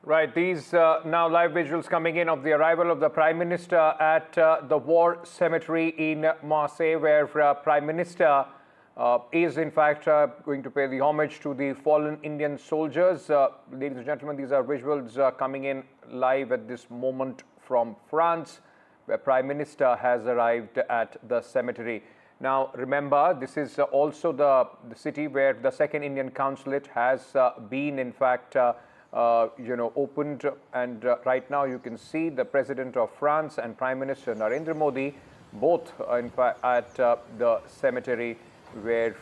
Right, these now live visuals coming in of the arrival of the Prime Minister at the War Cemetery in Marseille, where Prime Minister is in fact going to pay the homage to the fallen Indian soldiers. Ladies and gentlemen, these are visuals coming in live at this moment from France, where Prime Minister has arrived at the cemetery. Now, remember, this is also the city where the second Indian Consulate has been in fact opened, and right now you can see the President of France and Prime Minister Narendra Modi both in fact at the cemetery where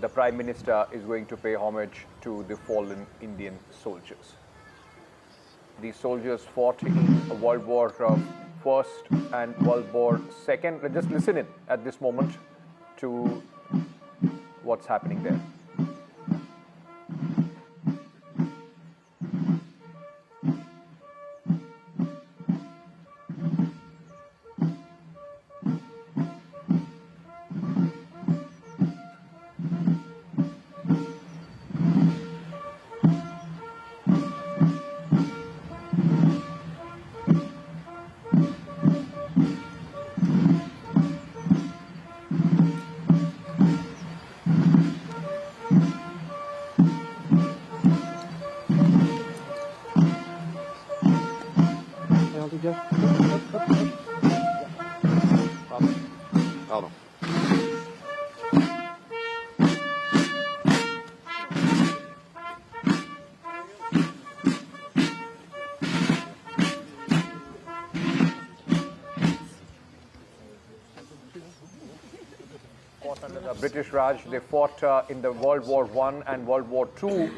the Prime Minister is going to pay homage to the fallen Indian soldiers. These soldiers fought in World War I and World War II. Just listen in at this moment to what's happening there. Pardon. Fought under the British Raj. They fought in the World War I and World War II.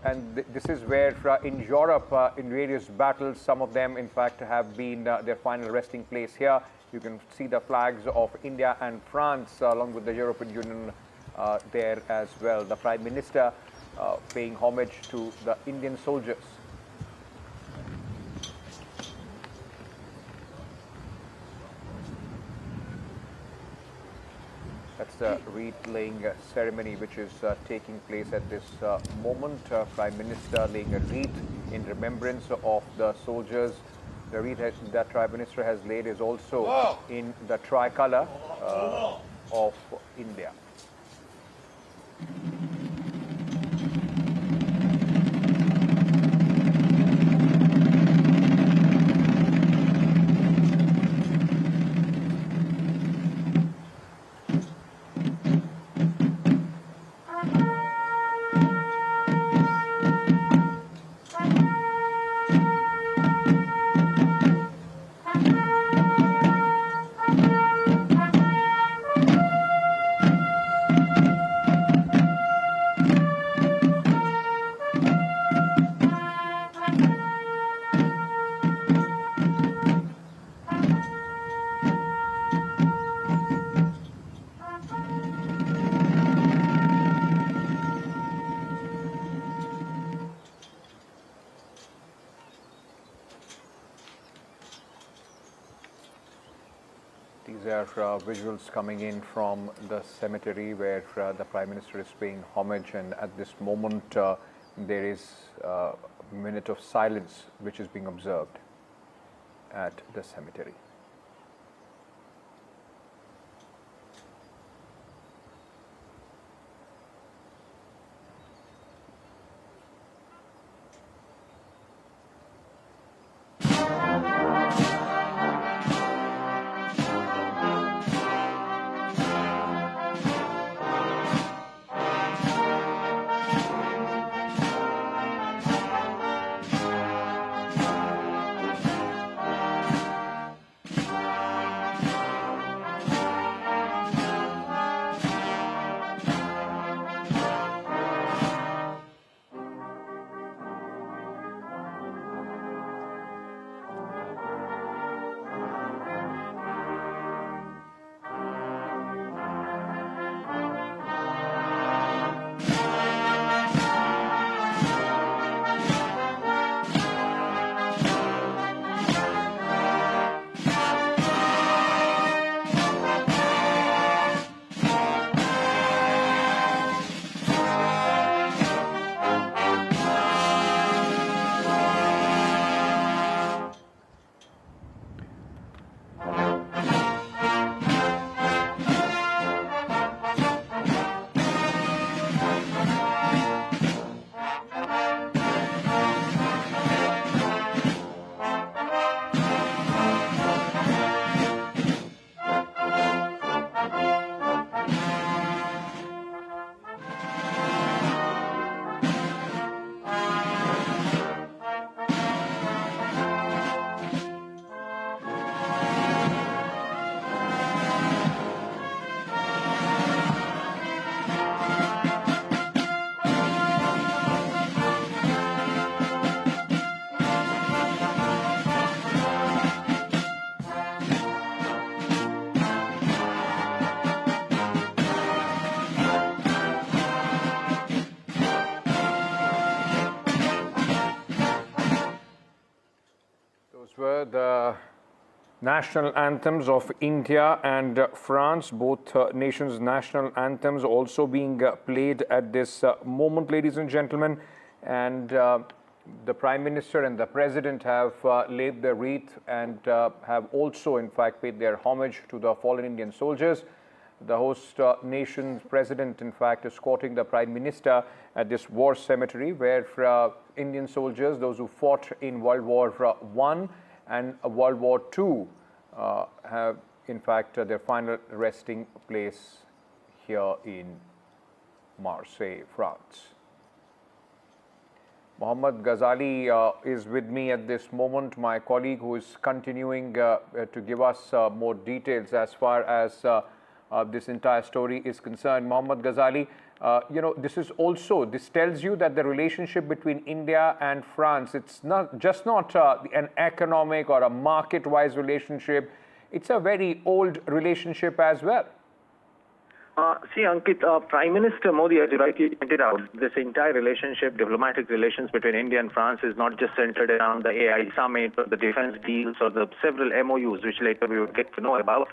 And this is where in Europe, in various battles, some of them in fact have been their final resting place here. You can see the flags of India and France along with the European Union there as well. The Prime Minister paying homage to the Indian soldiers. That's the wreath laying ceremony which is taking place at this moment. Prime Minister laying a wreath in remembrance of the soldiers. The wreath that Prime Minister has laid is also in the tricolour of India. These are visuals coming in from the cemetery where the Prime Minister is paying homage, and at this moment there is a minute of silence which is being observed at the cemetery. the national anthems of India and France, both nations' national anthems also being played at this moment, ladies and gentlemen. And the Prime Minister and the President have laid the wreath and have also, in fact, paid their homage to the fallen Indian soldiers. The host nation's president, in fact, escorting the Prime Minister at this war cemetery where Indian soldiers, those who fought in World War I and World War II, have, in fact, their final resting place here in Marseille, France. Mohammad Ghazali is with me at this moment, my colleague who is continuing to give us more details as far as this entire story is concerned. Mohammad Ghazali, this tells you that the relationship between India and France, it's not just an economic or a market-wise relationship, it's a very old relationship as well. See, Ankit, Prime Minister Modi, as you rightly pointed out, this entire relationship, diplomatic relations between India and France is not just centered around the AI summit or the defense deals or the several MOUs, which later we will get to know about.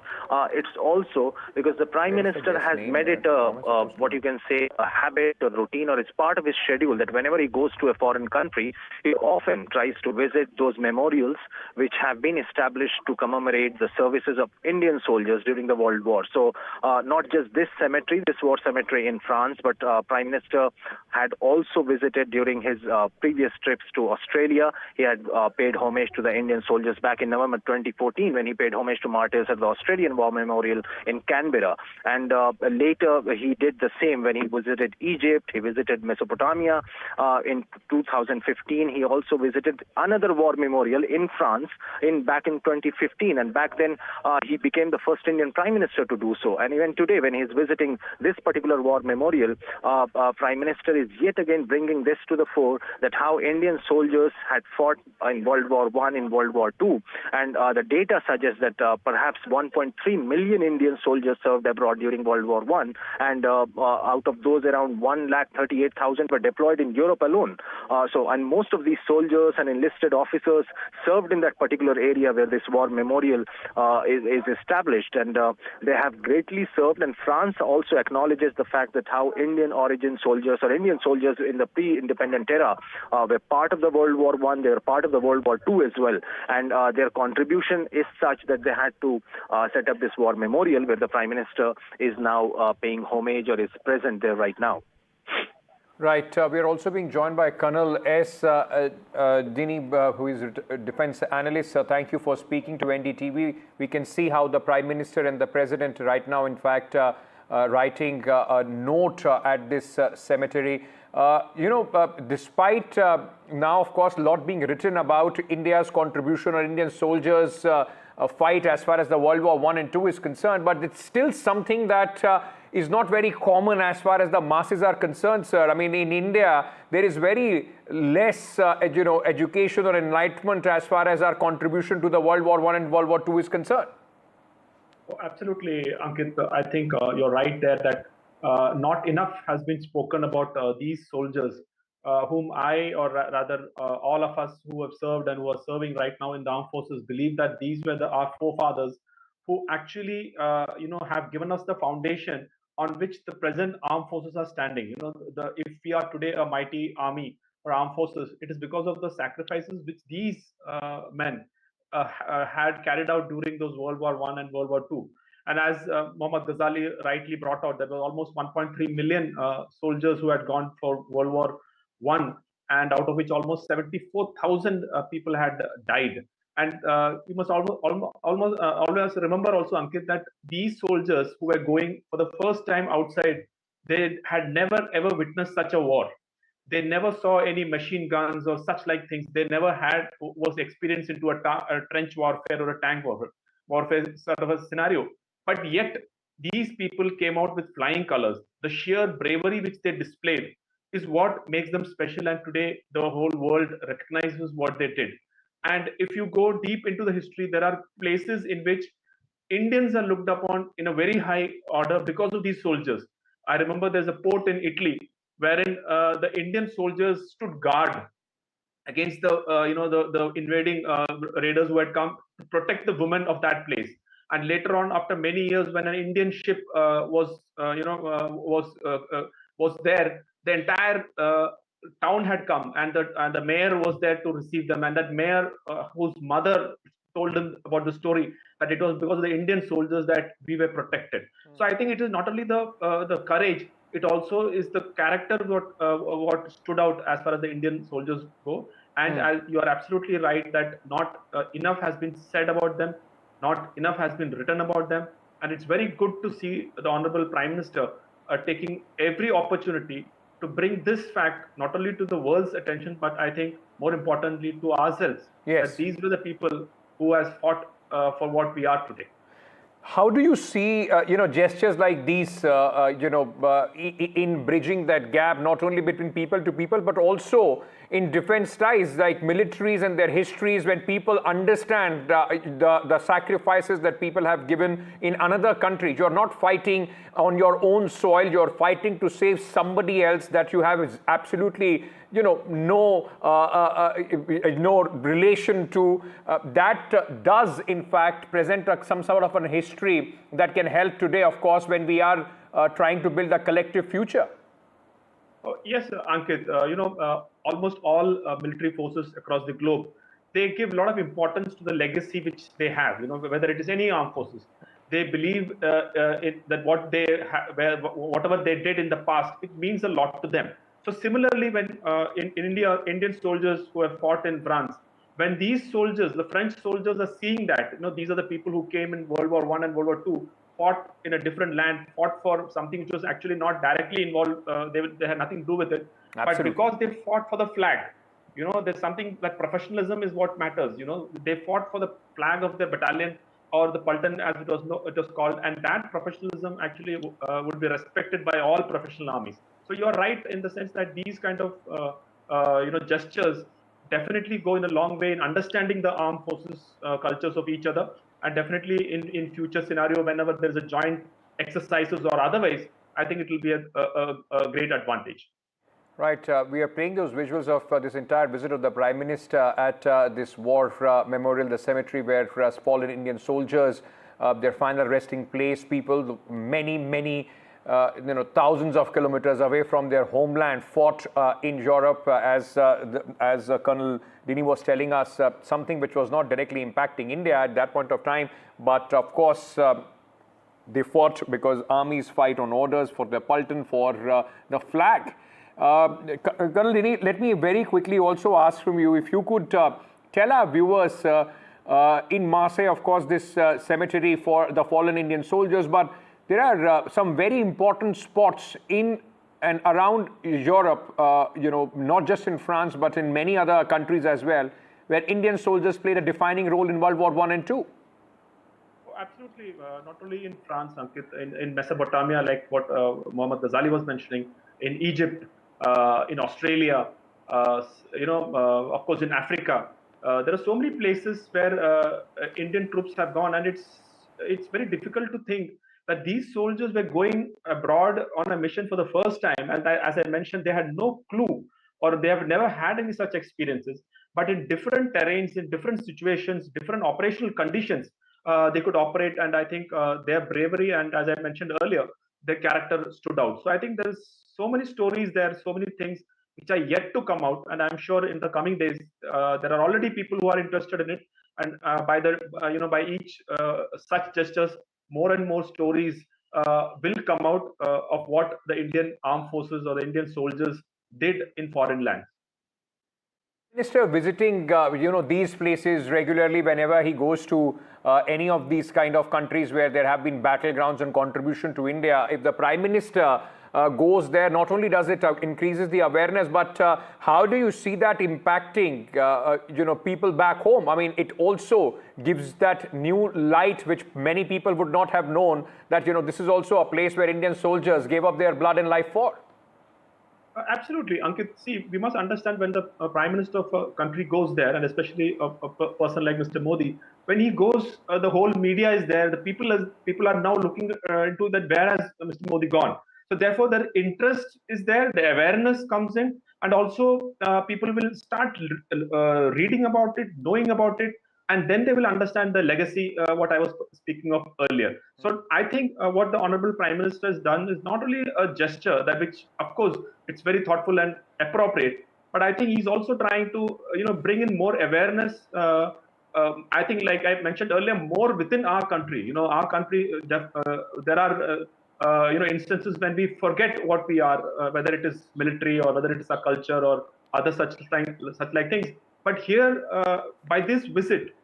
It's also because the Prime Minister has made it what you can say a habit or routine, or it's part of his schedule that whenever he goes to a foreign country, he often tries to visit those memorials which have been established to commemorate the services of Indian soldiers during the World War. So not just this war cemetery in France, but Prime Minister had also visited during his previous trips to Australia. He had paid homage to the Indian soldiers back in November 2014 when he paid homage to martyrs at the Australian War Memorial in Canberra. And later he did the same when he visited Egypt, he visited Mesopotamia. In 2015, he also visited another war memorial in France back in 2015. And back then, he became the first Indian Prime Minister to do so. And even today, when he's visiting this particular war memorial, Prime Minister is yet again bringing this to the fore, that how Indian soldiers had fought in World War I, in World War II. And the data suggests that perhaps 1.3 million Indian soldiers served abroad during World War I. And out of those, around 138,000 were deployed in Europe alone. And most of these soldiers and enlisted officers served in that particular area where this war memorial is established. And they have greatly served. And France also acknowledges the fact that how Indian origin soldiers or Indian soldiers in the pre-independent era were part of the World War I, they were part of the World War II as well. And their contribution is such that they had to set up this war memorial where the Prime Minister is now paying homage or is present there right now. Right. We are also being joined by Colonel S. Dini, who is a defense analyst. Thank you for speaking to NDTV. We can see how the Prime Minister and the President right now, in fact, writing a note at this cemetery. Despite now, of course, a lot being written about India's contribution or Indian soldiers' fight as far as the World War I and II is concerned, but it's still something that is not very common as far as the masses are concerned, sir. I mean, in India, there is very less, education or enlightenment as far as our contribution to the World War I and World War II is concerned. Oh, absolutely, Ankit. I think you're right there that not enough has been spoken about these soldiers whom all of us who have served and who are serving right now in the armed forces believe that these were our forefathers who actually, have given us the foundation on which the present armed forces are standing. If we are today a mighty army or armed forces, it is because of the sacrifices which these men had carried out during those World War I and World War II. And as Mohammad Ghazali rightly brought out, there were almost 1.3 million soldiers who had gone for World War I, and out of which almost 74,000 people had died. And you must always remember also, Ankit, that these soldiers who were going for the first time outside, they had never ever witnessed such a war. They never saw any machine guns or such like things. They never was experienced into a trench warfare or a tank warfare sort of a scenario. But yet, these people came out with flying colors. The sheer bravery which they displayed is what makes them special. And today, the whole world recognizes what they did. And if you go deep into the history, there are places in which Indians are looked upon in a very high order because of these soldiers. I remember there's a port in Italy wherein the Indian soldiers stood guard against the the invading raiders who had come to protect the women of that place. And later on, after many years, when an Indian ship was there, the entire town had come, and the mayor was there to receive them. And that mayor, whose mother told him about the story, that it was because of the Indian soldiers that we were protected. So I think it is not only the courage, it also is the character what stood out as far as the Indian soldiers go. And you are absolutely right that not enough has been said about them, not enough has been written about them. And it's very good to see the Honorable Prime Minister taking every opportunity to bring this fact not only to the world's attention, but I think more importantly to ourselves. Yes. That these were the people who has fought for what we are today. How do you see, gestures like these, in bridging that gap, not only between people to people, but also in defense ties, like militaries and their histories, when people understand the sacrifices that people have given in another country? You're not fighting on your own soil, you're fighting to save somebody else that you have absolutely no relation to. That does in fact present some sort of a history that can help today, of course, when we are trying to build a collective future. Yes, Ankit, almost all military forces across the globe, they give a lot of importance to the legacy which they have, whether it is any armed forces. They believe that whatever they did in the past, it means a lot to them. So similarly, when in India, Indian soldiers who have fought in France, when these soldiers, the French soldiers, are seeing that, these are the people who came in World War I and World War II, fought in a different land, fought for something which was actually not directly involved, they had nothing to do with it. Absolutely. But because they fought for the flag, there's something that professionalism is what matters. They fought for the flag of their battalion, or the Pulton as it was called, and that professionalism actually would be respected by all professional armies. So you're right in the sense that these kind of gestures definitely go in a long way in understanding the armed forces cultures of each other, and definitely in future scenario, whenever there's a joint exercises or otherwise, I think it will be a great advantage. Right, we are playing those visuals of this entire visit of the Prime Minister at this war memorial, the cemetery where fallen Indian soldiers, their final resting place, people, many thousands of kilometers away from their homeland, fought in Europe, as Colonel Dini was telling us, something which was not directly impacting India at that point of time, but of course they fought because armies fight on orders, for the Pulton, for the flag. Colonel Dini, let me very quickly also ask from you if you could tell our viewers in Marseille, of course, this cemetery for the fallen Indian soldiers, but there are some very important spots in and around Europe, not just in France, but in many other countries as well, where Indian soldiers played a defining role in World War I and II. Absolutely, not only in France, Ankit, in Mesopotamia, like what Mohammad Ghazali was mentioning, in Egypt, in Australia, of course in Africa. There are so many places where Indian troops have gone, and it's very difficult to think that these soldiers were going abroad on a mission for the first time. And as I mentioned, they had no clue, or they have never had any such experiences. But in different terrains, in different situations, different operational conditions, they could operate. And I think their bravery, and as I mentioned earlier, their character stood out. So I think there's so many stories there, so many things which are yet to come out. And I'm sure in the coming days, there are already people who are interested in it. And by each such gestures, more and more stories will come out of what the Indian armed forces or the Indian soldiers did in foreign lands. Minister visiting these places regularly whenever he goes to any of these kind of countries where there have been battlegrounds and contribution to India, if the Prime Minister goes there, not only does it increases the awareness, but how do you see that impacting people back home? I mean, it also gives that new light which many people would not have known, that this is also a place where Indian soldiers gave up their blood and life for. Absolutely, Ankit. See, we must understand when the Prime Minister of a country goes there, and especially a person like Mr. Modi, when he goes, the whole media is there. The people are now looking into that. Where has Mr. Modi gone? So therefore, their interest is there. The awareness comes in, and also people will start reading about it, knowing about it, and then they will understand the legacy, what I was speaking of earlier. So I think what the Honorable Prime Minister has done is not only a gesture that which, of course, it's very thoughtful and appropriate, but I think he's also trying to, bring in more awareness. I think, like I mentioned earlier, more within our country. Our country, there are, instances when we forget what we are, whether it is military or whether it is our culture or other such like things. But here, by this visit,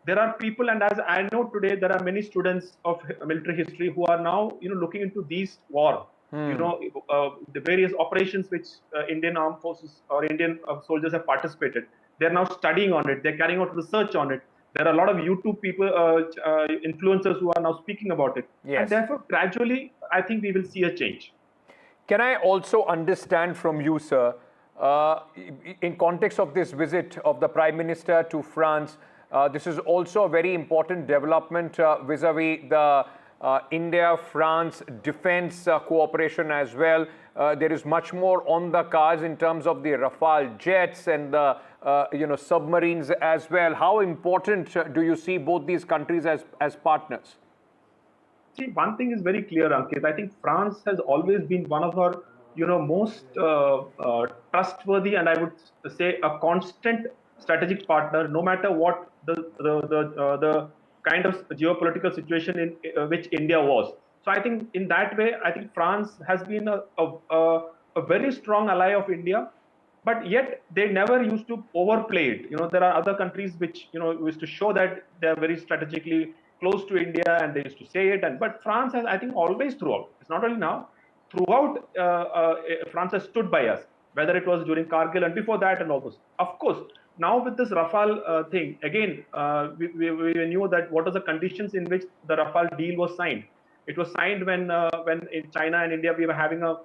there are people, and as I know today, there are many students of military history who are now, looking into these war. The various operations which Indian armed forces or Indian soldiers have participated. They're now studying on it. They're carrying out research on it. There are a lot of YouTube people, influencers who are now speaking about it. Yes. And therefore, gradually, I think we will see a change. Can I also understand from you, sir, in context of this visit of the Prime Minister to France, this is also a very important development vis-a-vis the India-France defense cooperation as well. There is much more on the cards in terms of the Rafale jets and the submarines as well. How important do you see both these countries as partners? See, one thing is very clear, Ankit. I think France has always been one of our, most trustworthy, and I would say a constant strategic partner, no matter what the kind of geopolitical situation in which India was. So I think in that way, I think France has been a very strong ally of India, but yet they never used to overplay it. There are other countries which, used to show that they are very strategically close to India, and they used to say it. But France has, I think, always throughout, it's not only now, throughout, France has stood by us, whether it was during Kargil and before that and all those. Of course, now with this Rafale thing, again, we knew that what are the conditions in which the Rafale deal was signed. It was signed when in China and India we were having a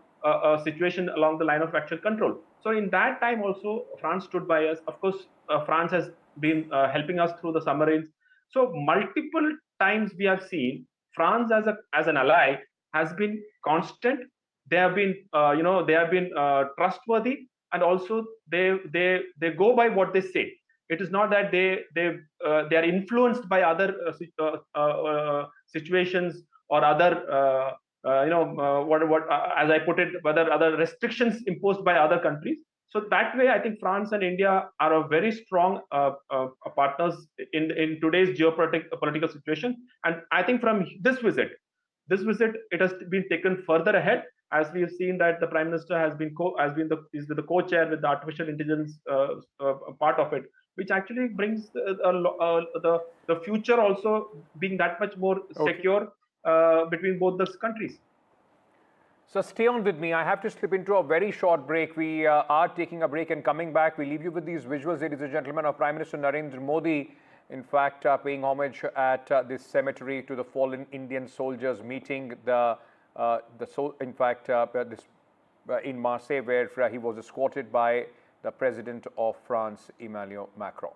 situation along the line of actual control. So in that time also, France stood by us. Of course, France has been helping us through the submarines. So multiple times we have seen France as an ally has been constant. They have been, trustworthy, and also they go by what they say. It is not that they are influenced by other situations or other as I put it, whether other restrictions imposed by other countries. So that way, I think France and India are a very strong partners in today's geopolitical situation. And I think from this visit, it has been taken further ahead, as we have seen that the Prime Minister is the co-chair with the artificial intelligence part of it, which actually brings the future also being that much more secure between both those countries. So stay on with me. I have to slip into a very short break. We are taking a break, and coming back, we leave you with these visuals, ladies and gentlemen, of Prime Minister Narendra Modi, in fact, paying homage at this cemetery to the fallen Indian soldiers, meeting in Marseille, where he was escorted by the President of France, Emmanuel Macron.